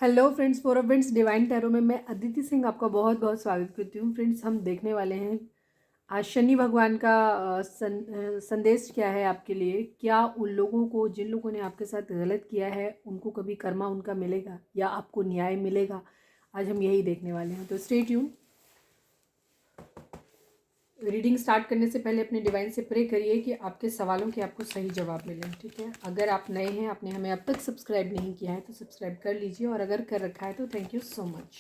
Hello friends, four of friends divine tarot में मैं अदिति सिंह आपका बहुत बहुत स्वागत करती हूँ। फ्रेंड्स, हम देखने वाले हैं आज शनि भगवान का संदेश क्या है आपके लिए। क्या उन लोगों को, जिन लोगों ने आपके साथ गलत किया है, उनको कभी कर्मा उनका मिलेगा या आपको न्याय मिलेगा? आज हम यही देखने वाले हैं, तो स्टे ट्यून। रीडिंग स्टार्ट करने से पहले अपने डिवाइन से प्रे करिए कि आपके सवालों के आपको सही जवाब मिले। ठीक है, अगर आप नए हैं, आपने हमें अब तक सब्सक्राइब नहीं किया है तो सब्सक्राइब कर लीजिए, और अगर कर रखा है तो thank you so much.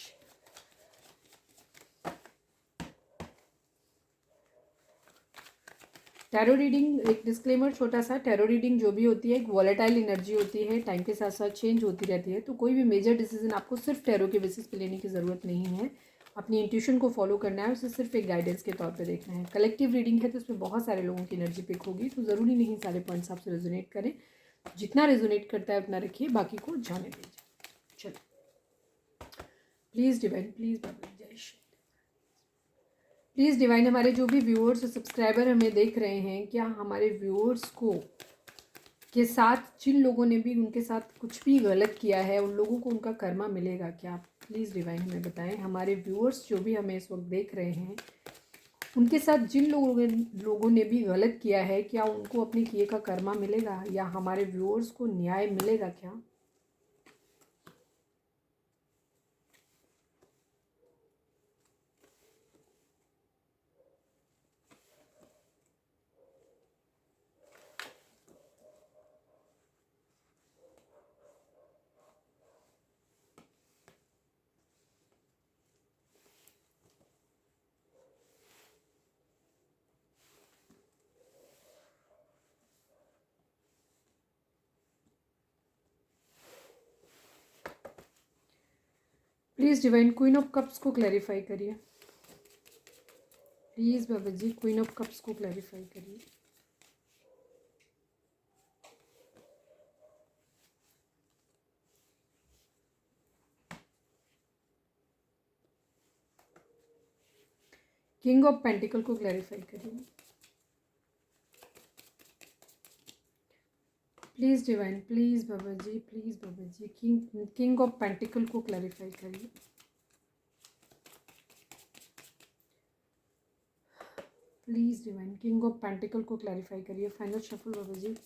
Tarot reading, एक डिस्क्लेमर छोटा सा, टैरो रीडिंग जो भी होती है एक वॉलेटाइल एनर्जी होती है, टाइम के साथ साथ चेंज होती रहती है। तो कोई भी मेजर डिसीजन आपको सिर्फ टैरो के बेसिस पे लेने की ज़रूरत नहीं है। अपनी इंट्यूशन को फॉलो करना है, उसे सिर्फ एक गाइडेंस के तौर पे देखना है। कलेक्टिव रीडिंग है तो उसमें बहुत सारे लोगों की एनर्जी पिक होगी, तो ज़रूरी नहीं सारे पॉइंट्स आपसे रेजोनेट करें। जितना रेजोनेट करता है उतना रखिए, बाकी को जाने दीजिए। चलो, प्लीज़ डिवाइन, प्लीज़ बाबा, जय श्री, प्लीज़ डिवाइन, हमारे जो भी व्यूअर्स और सब्सक्राइबर हमें देख रहे हैं, क्या हमारे व्यूअर्स को के साथ, जिन लोगों ने भी उनके साथ कुछ भी गलत किया है, उन लोगों को उनका कर्मा मिलेगा क्या? प्लीज़ डिवाइन हमें बताएं। हमारे व्यूअर्स जो भी हमें इस वक्त देख रहे हैं, उनके साथ जिन लोगों ने भी गलत किया है, क्या उनको अपने किए का कर्मा मिलेगा या हमारे व्यूअर्स को न्याय मिलेगा क्या? Please divine queen of cups को क्लैरिफाई करिए। प्लीज़ बाबा जी, क्वीन ऑफ कप्स को क्लैरिफाई करिए। किंग ऑफ पेंटिकल को क्लैरिफाई करिए। प्लीज़ डिवाइन, प्लीज़ बाबा जी, प्लीज़ बाबा जी, किंग ऑफ पेंटिकल को क्लैरिफाई करिए। Please divine, king of pentacle को क्लैरिफाई करिए। फाइनल शफल बाबा जी।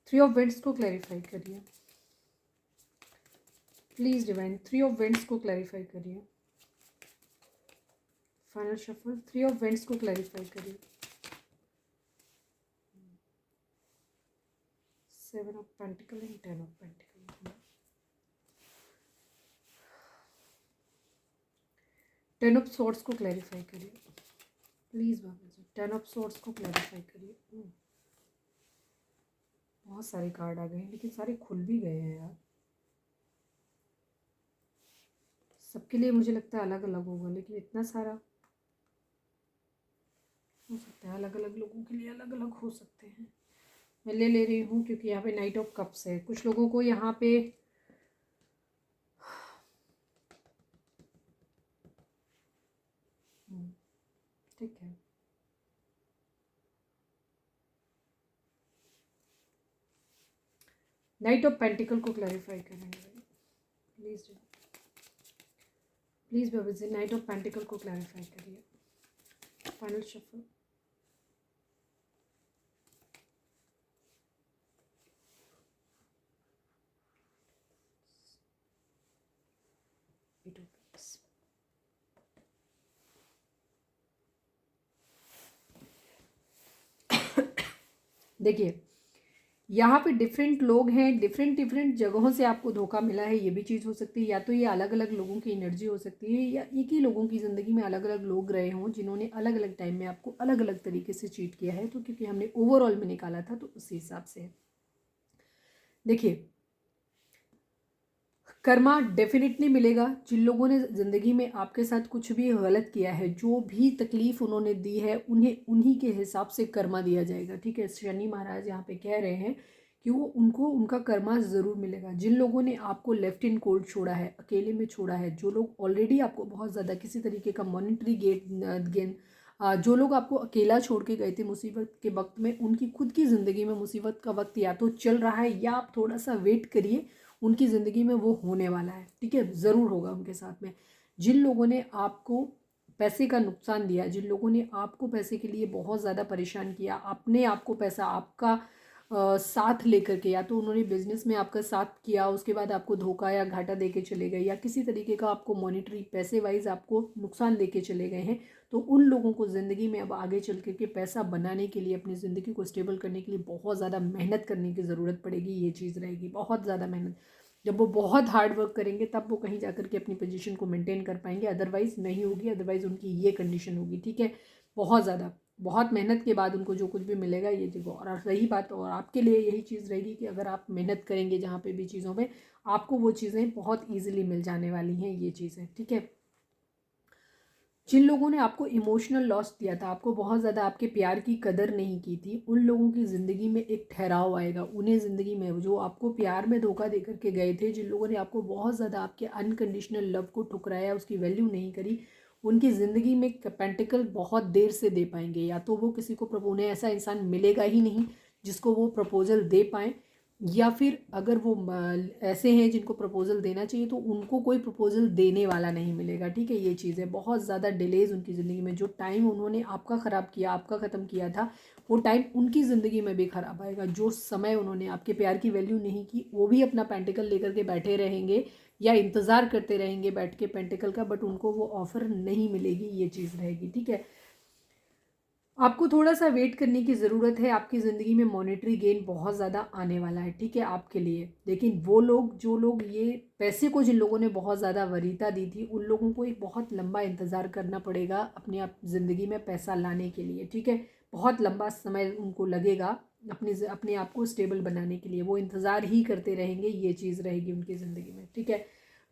थ्री ऑफ वेंट्स को क्लैरिफाई करिए। Please divine, three of wands को क्लैरिफाई करिए। Final shuffle, three of wands को क्लैरिफाई करिए। Seven of pentacle and ten of pentacle. Ten of swords को क्लैरिफाई करिए। प्लीज़ बाबा जी, टेन ऑफ सॉर्ड्स को क्लैरिफाई करिए। बहुत सारे कार्ड आ गए हैं, लेकिन सारे खुल भी गए हैं यार। सबके लिए मुझे लगता है अलग अलग होगा, लेकिन इतना सारा हो सकता है अलग अलग लोगों के लिए अलग अलग हो सकते हैं। मैं ले रही हूँ क्योंकि यहाँ पे नाइट ऑफ कप्स है। कुछ लोगों को यहाँ पे ठीक है, नाइट ऑफ पेंटिकल को क्लैरिफाई करेंगे प्लीज़। प्लीज़ बाबा जी, नाइट ऑफ पेंटिकल को क्लैरिफाई करिए। Final shuffle, eight of cups. देखिए, यहाँ पे डिफरेंट लोग हैं, डिफरेंट डिफरेंट जगहों से आपको धोखा मिला है, ये भी चीज़ हो सकती है। या तो ये अलग अलग लोगों की एनर्जी हो सकती है, या एक ही लोगों की ज़िंदगी में अलग अलग लोग रहे हों जिन्होंने अलग अलग टाइम में आपको अलग अलग तरीके से चीट किया है। तो क्योंकि हमने ओवरऑल में निकाला था तो उसी हिसाब से देखिए, कर्मा डेफिनेटली मिलेगा। जिन लोगों ने ज़िंदगी में आपके साथ कुछ भी गलत किया है, जो भी तकलीफ़ उन्होंने दी है, उन्हें उन्हीं के हिसाब से कर्मा दिया जाएगा। ठीक है, शनि महाराज यहाँ पे कह रहे हैं कि वो उनको उनका कर्मा ज़रूर मिलेगा। जिन लोगों ने आपको लेफ्ट इन कोल्ड छोड़ा है, अकेले में छोड़ा है, जो लोग ऑलरेडी आपको बहुत ज़्यादा किसी तरीके का मॉनेटरी गेन, जो लोग आपको अकेला छोड़ के गए थे मुसीबत के वक्त में, उनकी खुद की ज़िंदगी में मुसीबत का वक्त या तो चल रहा है या आप थोड़ा सा वेट करिए, उनकी ज़िंदगी में वो होने वाला है, ठीक है, ज़रूर होगा उनके साथ में। जिन लोगों ने आपको पैसे का नुकसान दिया, जिन लोगों ने आपको पैसे के लिए बहुत ज़्यादा परेशान किया, अपने आप को पैसा आपका साथ लेकर के, या तो उन्होंने बिजनेस में आपका साथ किया, उसके बाद आपको धोखा या घाटा दे के चले गए, या किसी तरीके का आपको मॉनेटरी पैसे वाइज आपको नुकसान दे के चले गए हैं, तो उन लोगों को ज़िंदगी में अब आगे चल के पैसा बनाने के लिए, अपनी ज़िंदगी को स्टेबल करने के लिए बहुत ज़्यादा मेहनत करने की ज़रूरत पड़ेगी। ये चीज़ रहेगी, बहुत ज़्यादा मेहनत। जब वो बहुत हार्ड वर्क करेंगे तब वो कहीं जाकर के अपनी पोजीशन को मेंटेन कर पाएंगे, अदरवाइज़ नहीं होगी, अदरवाइज़ उनकी ये कंडीशन होगी, ठीक है। बहुत ज़्यादा, बहुत मेहनत के बाद उनको जो कुछ भी मिलेगा ये देखो। और रही बात, और आपके लिए यही चीज़ रहेगी कि अगर आप मेहनत करेंगे जहाँ पे भी चीज़ों में, आपको वो चीज़ें बहुत ईजिली मिल जाने वाली हैं, ये चीज़ें, ठीक है। जिन लोगों ने आपको इमोशनल लॉस दिया था, आपको बहुत ज़्यादा आपके प्यार की कदर नहीं की थी, उन लोगों की ज़िंदगी में एक ठहराव आएगा। उन्हें ज़िंदगी में जो आपको प्यार में धोखा दे करके गए थे, जिन लोगों ने आपको बहुत ज़्यादा आपके अनकंडीशनल लव को ठुकराया, उसकी वैल्यू नहीं करी, उनकी ज़िंदगी में पेंटिकल बहुत देर से दे पाएंगे। या तो वो किसी को उन्हें ऐसा इंसान मिलेगा ही नहीं जिसको वो प्रपोजल दे पाएँ, या फिर अगर वो ऐसे हैं जिनको प्रपोज़ल देना चाहिए तो उनको कोई प्रपोज़ल देने वाला नहीं मिलेगा, ठीक है। ये चीज़ है, बहुत ज़्यादा डिलेज़ उनकी ज़िंदगी में। जो टाइम उन्होंने आपका ख़राब किया, आपका ख़त्म किया था, वो टाइम उनकी ज़िंदगी में भी ख़राब आएगा। जो समय उन्होंने आपके प्यार की वैल्यू नहीं की, वो भी अपना पेंटिकल लेकर के बैठे रहेंगे या इंतज़ार करते रहेंगे बैठ के पेंटिकल का, बट उनको वो ऑफ़र नहीं मिलेगी, ये चीज़ रहेगी, ठीक है। आपको थोड़ा सा वेट करने की ज़रूरत है। आपकी ज़िंदगी में मॉनेटरी गेन बहुत ज़्यादा आने वाला है, ठीक है, आपके लिए। लेकिन वो लोग, जो लोग ये पैसे को, जिन लोगों ने बहुत ज़्यादा वरीयता दी थी, उन लोगों को एक बहुत लंबा इंतज़ार करना पड़ेगा अपनी आप ज़िंदगी में पैसा लाने के लिए, ठीक है। बहुत लंबा समय उनको लगेगा अपने आप को स्टेबल बनाने के लिए। वो इंतज़ार ही करते रहेंगे, ये चीज़ रहेगी उनकी ज़िंदगी में, ठीक है।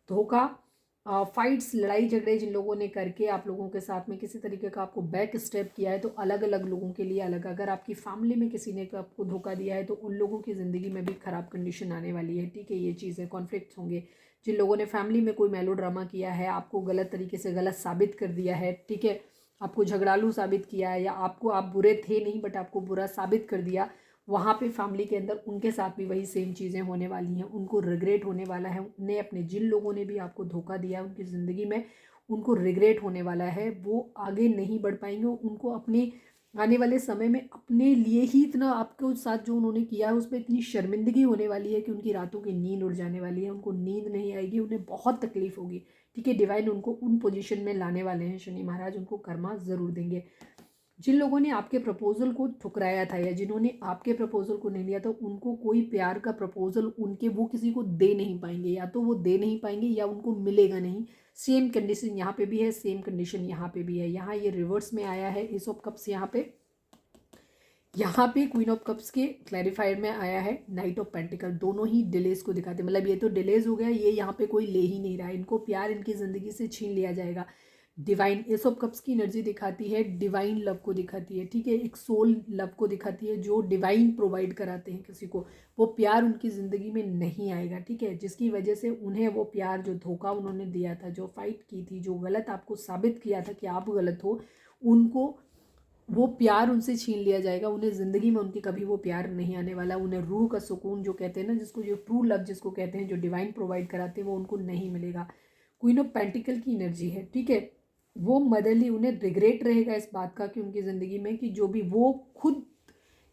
धोखा, फाइट्स, लड़ाई झगड़े जिन लोगों ने करके आप लोगों के साथ में किसी तरीके का आपको बैक स्टेप किया है, तो अलग अलग लोगों के लिए अलग। अगर आपकी फैमिली में किसी ने आपको धोखा दिया है तो उन लोगों की ज़िंदगी में भी ख़राब कंडीशन आने वाली है, ठीक है। ये चीज़ें, कॉन्फ्लिक्ट्स होंगे। जिन लोगों ने फैमिली में कोई मेलो ड्रामा किया है, आपको गलत तरीके से गलत साबित कर दिया है, ठीक है, आपको झगड़ालू साबित किया है, या आपको, आप बुरे थे नहीं बट आपको बुरा साबित कर दिया, वहाँ पे फैमिली के अंदर उनके साथ भी वही सेम चीज़ें होने वाली हैं। उनको रिग्रेट होने वाला है। उन्हें अपने, जिन लोगों ने भी आपको धोखा दिया उनकी ज़िंदगी में, उनको रिग्रेट होने वाला है। वो आगे नहीं बढ़ पाएंगे। उनको अपने आने वाले समय में अपने लिए ही इतना, आपके साथ जो उन्होंने किया है उस पर इतनी शर्मिंदगी होने वाली है कि उनकी रातों की नींद उड़ जाने वाली है। उनको नींद नहीं आएगी, उन्हें बहुत तकलीफ होगी, ठीक है। डिवाइन उनको उन पोजीशन में लाने वाले हैं, शनि महाराज उनको कर्मा ज़रूर देंगे। जिन लोगों ने आपके प्रपोजल को ठुकराया था, या जिन्होंने आपके प्रपोजल को नहीं लिया था, उनको कोई प्यार का प्रपोजल उनके, वो किसी को दे नहीं पाएंगे। या तो वो दे नहीं पाएंगे या उनको मिलेगा नहीं। सेम कंडीशन यहाँ पे भी है, सेम कंडीशन यहाँ पे भी है। यहाँ ये रिवर्स में आया है, एस ऑफ कप्स यहाँ पे क्वीन ऑफ कप्स के क्लैरिफायर में आया है नाइट ऑफ पेंटिकल। दोनों ही डिलेज को दिखाते हैं, मतलब ये तो डिलेज हो गया, ये यहाँ पे कोई ले ही नहीं रहा है। इनको प्यार इनकी ज़िंदगी से छीन लिया जाएगा। डिवाइन, एस ऑफ कप्स की एनर्जी दिखाती है डिवाइन लव को दिखाती है, ठीक है, एक सोल लव को दिखाती है जो डिवाइन प्रोवाइड कराते हैं किसी को। वो प्यार उनकी ज़िंदगी में नहीं आएगा, ठीक है, जिसकी वजह से उन्हें वो प्यार, जो धोखा उन्होंने दिया था, जो फाइट की थी, जो गलत आपको साबित किया था कि आप गलत हो, उनको वो प्यार उनसे छीन लिया जाएगा। उन्हें ज़िंदगी में उनकी कभी वो प्यार नहीं आने वाला। उन्हें रूह का सुकून जो कहते हैं ना, जिसको, जो ट्रू लव जिसको कहते हैं, जो डिवाइन प्रोवाइड कराते हैं, वो उनको नहीं मिलेगा। क्वीन ऑफ पेंटिकल की एनर्जी है, ठीक है। वो मदरली, उन्हें रिग्रेट रहेगा इस बात का कि उनकी ज़िंदगी में, कि जो भी वो खुद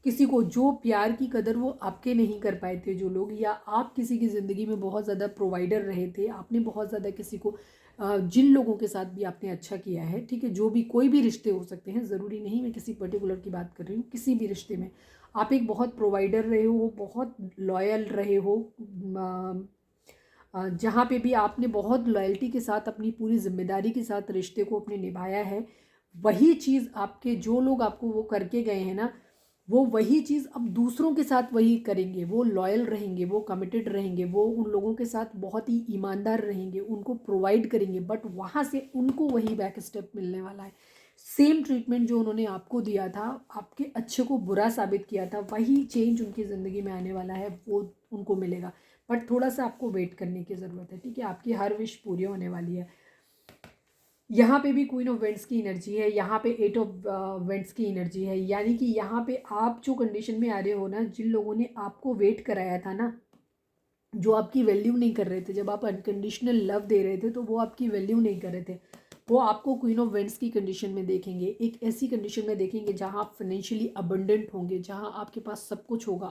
किसी को, जो प्यार की कदर वो आपके नहीं कर पाए थे जो लोग, या आप किसी की ज़िंदगी में बहुत ज़्यादा प्रोवाइडर रहे थे, आपने बहुत ज़्यादा किसी को, जिन लोगों के साथ भी आपने अच्छा किया है, ठीक है, जो भी, कोई भी रिश्ते हो सकते हैं, ज़रूरी नहीं मैं किसी पर्टिकुलर की बात कर रही हूँ, किसी भी रिश्ते में आप एक बहुत प्रोवाइडर रहे हो, बहुत लॉयल रहे हो, जहाँ पे भी आपने बहुत लॉयल्टी के साथ, अपनी पूरी जिम्मेदारी के साथ रिश्ते को अपने निभाया है, वही चीज़ आपके, जो लोग आपको वो करके गए हैं ना, वो वही चीज़ अब दूसरों के साथ वही करेंगे। वो लॉयल रहेंगे, वो कमिटेड रहेंगे, वो उन लोगों के साथ बहुत ही ईमानदार रहेंगे, उनको प्रोवाइड करेंगे, बट वहाँ से उनको वही बैक स्टेप मिलने वाला है। सेम ट्रीटमेंट जो उन्होंने आपको दिया था, आपके अच्छे को बुरा साबित किया था, वही चेंज उनकी ज़िंदगी में आने वाला है, वो उनको मिलेगा। बट थोड़ा सा आपको वेट करने की ज़रूरत है, ठीक है। आपकी हर विश पूरी होने वाली है। यहाँ पे भी क्वीन ऑफ वेंट्स की एनर्जी है, यहाँ पे एट ऑफ वेंट्स की एनर्जी है, यानी कि यहाँ पे आप जो कंडीशन में आ रहे हो ना, जिन लोगों ने आपको वेट कराया था ना, जो आपकी वैल्यू नहीं कर रहे थे, जब आप अनकंडीशनल लव दे रहे थे तो वो आपकी वैल्यू नहीं कर रहे थे, वो आपको क्वीन ऑफ वेंट्स की कंडीशन में देखेंगे। एक ऐसी कंडीशन में देखेंगे जहाँ आप फाइनेंशियली अबंडेंट होंगे, जहाँ आपके पास सब कुछ होगा।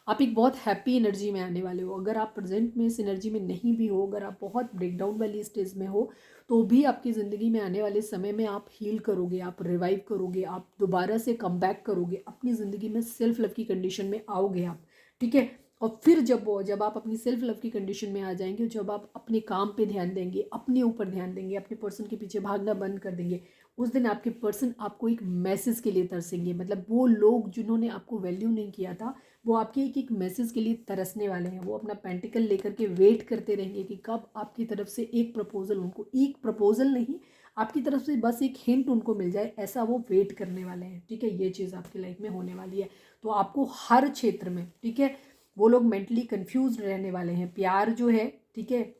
आप एक बहुत हैप्पी एनर्जी में आने वाले हो। अगर आप प्रेजेंट में इस एनर्जी में नहीं भी हो, अगर आप बहुत ब्रेकडाउन वाली स्टेज में हो, तो भी आपकी ज़िंदगी में आने वाले समय में आप हील करोगे, आप रिवाइव करोगे, आप दोबारा से कम बैक करोगे, अपनी ज़िंदगी में सेल्फ लव की कंडीशन में आओगे आप, ठीक है। और फिर जब आप अपनी सेल्फ लव की कंडीशन में आ जाएंगे, जब आप अपने काम पे ध्यान देंगे, अपने ऊपर ध्यान देंगे, अपने पर्सन के पीछे भागना बंद कर देंगे, उस दिन आपके पर्सन आपको एक मैसेज के लिए तरसेंगे। मतलब वो लोग जिन्होंने आपको वैल्यू नहीं किया था, वो आपके एक एक मैसेज के लिए तरसने वाले हैं। वो अपना पेंटिकल लेकर के वेट करते रहेंगे कि कब आपकी तरफ से एक प्रपोजल, उनको एक प्रपोजल नहीं, आपकी तरफ से बस एक हिंट उनको मिल जाए, ऐसा वो वेट करने वाले हैं, ठीक है। ये चीज़ आपकी लाइफ में होने वाली है। तो आपको हर क्षेत्र में, ठीक है, वो लोग मेंटली कंफ्यूज रहने वाले हैं। प्यार जो है, ठीक है,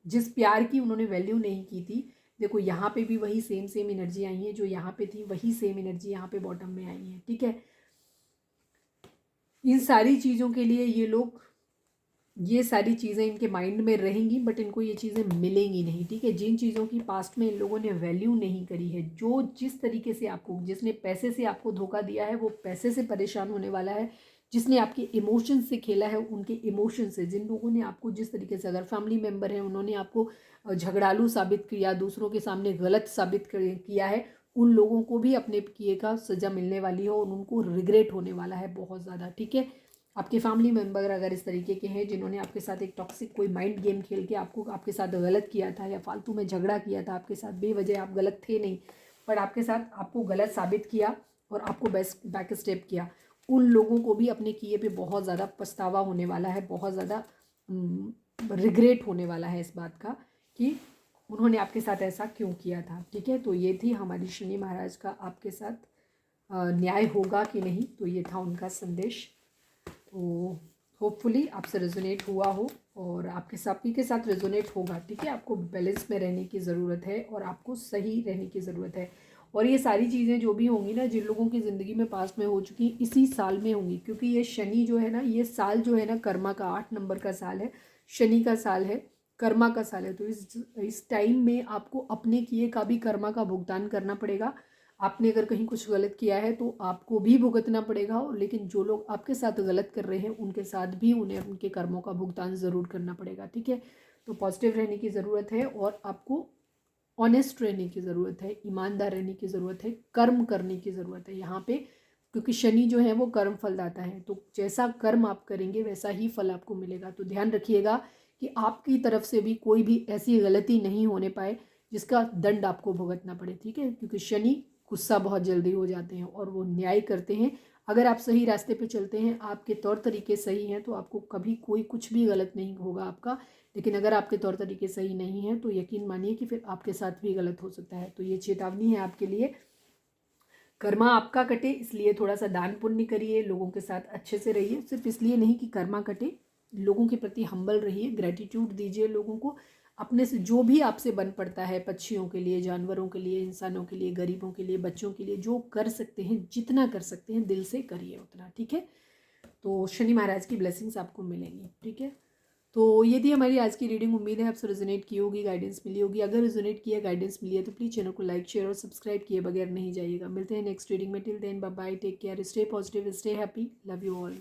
जिस प्यार की उन्होंने वैल्यू नहीं की थी, देखो यहाँ पे भी वही सेम एनर्जी आई है, जो यहाँ पे थी वही सेम एनर्जी यहाँ पे बॉटम में आई है, ठीक है। इन सारी चीज़ों के लिए ये सारी चीज़ें इनके माइंड में रहेंगी, बट इनको ये चीज़ें मिलेंगी नहीं, ठीक है। जिन चीज़ों की पास्ट में इन लोगों ने वैल्यू नहीं करी है, जो जिस तरीके से आपको, जिसने पैसे से आपको धोखा दिया है, वो पैसे से परेशान होने वाला है। जिसने आपके इमोशन से खेला है, उनके इमोशन से, जिन लोगों ने आपको जिस तरीके से, अगर फैमिली मेम्बर हैं, उन्होंने आपको झगड़ालू साबित किया, दूसरों के सामने गलत साबित किया है, उन लोगों को भी अपने किए का सज़ा मिलने वाली है और उनको रिग्रेट होने वाला है बहुत ज़्यादा, ठीक है। आपके फैमिली मेम्बर अगर इस तरीके के हैं, जिन्होंने आपके साथ एक टॉक्सिक कोई माइंड गेम खेल के आपके साथ गलत किया था, या फालतू में झगड़ा किया था आपके साथ, बेवजह आप गलत थे नहीं, पर आपके साथ आपको गलत साबित किया और आपको बैक स्टेप किया, उन लोगों को भी अपने किए पे बहुत ज़्यादा पछतावा होने वाला है, बहुत ज़्यादा रिग्रेट होने वाला है इस बात का कि उन्होंने आपके साथ ऐसा क्यों किया था, ठीक है। तो ये थी हमारी शनि महाराज का आपके साथ न्याय होगा कि नहीं, तो ये था उनका संदेश। तो होपफुली आपसे रेजोनेट हुआ हो और आपके सभी के साथ रेजोनेट होगा, ठीक है। आपको बैलेंस में रहने की ज़रूरत है और आपको सही रहने की ज़रूरत है। और ये सारी चीज़ें जो भी होंगी ना, जिन लोगों की ज़िंदगी में पास्ट में हो चुकी हैं, इसी साल में होंगी, क्योंकि ये शनि जो है ना, ये साल जो है ना, कर्मा का 8 नंबर का साल है, शनि का साल है, कर्मा का साल है। तो इस टाइम में आपको अपने किए का भी कर्मा का भुगतान करना पड़ेगा। आपने अगर कहीं कुछ गलत किया है तो आपको भी भुगतना पड़ेगा, लेकिन जो लोग आपके साथ गलत कर रहे हैं उनके साथ भी उन्हें उनके कर्मों का भुगतान ज़रूर करना पड़ेगा, ठीक है। तो पॉजिटिव रहने की ज़रूरत है और आपको ऑनेस्ट रहने की ज़रूरत है, ईमानदार रहने की ज़रूरत है, कर्म करने की ज़रूरत है यहाँ पे, क्योंकि शनि जो है वो कर्म फलदाता है। तो जैसा कर्म आप करेंगे वैसा ही फल आपको मिलेगा। तो ध्यान रखिएगा कि आपकी तरफ से भी कोई भी ऐसी गलती नहीं होने पाए जिसका दंड आपको भुगतना पड़े, ठीक है। क्योंकि शनि गुस्सा बहुत जल्दी हो जाते हैं और वो न्याय करते हैं। अगर आप सही रास्ते पे चलते हैं, आपके तौर तरीके सही हैं, तो आपको कभी कोई कुछ भी गलत नहीं होगा आपका। लेकिन अगर आपके तौर तरीके सही नहीं हैं तो यकीन मानिए कि फिर आपके साथ भी गलत हो सकता है। तो ये चेतावनी है आपके लिए। कर्मा आपका कटे इसलिए थोड़ा सा दान पुण्य करिए, लोगों के साथ अच्छे से रहिए, सिर्फ इसलिए नहीं कि कर्मा कटे, लोगों के प्रति हम्बल रहिए, ग्रेटिट्यूड दीजिए लोगों को। अपने से जो भी आपसे बन पड़ता है, पक्षियों के लिए, जानवरों के लिए, इंसानों के लिए, गरीबों के लिए, बच्चों के लिए, जो कर सकते हैं, जितना कर सकते हैं दिल से करिए उतना, ठीक है। तो शनि महाराज की ब्लेसिंग्स आपको मिलेंगी, ठीक है। तो ये थी हमारी आज की रीडिंग। उम्मीद है आपसे रेजोनेट की होगी, गाइडेंस मिली होगी। अगर रेजोनेट किया, गाइडेंस मिली है तो प्लीज़ चैनल को लाइक, शेयर और सब्सक्राइब किए बगैर नहीं जाइएगा। मिलते हैं नेक्स्ट रीडिंग में। Till then bye bye, take care, stay positive, stay happy, love you all.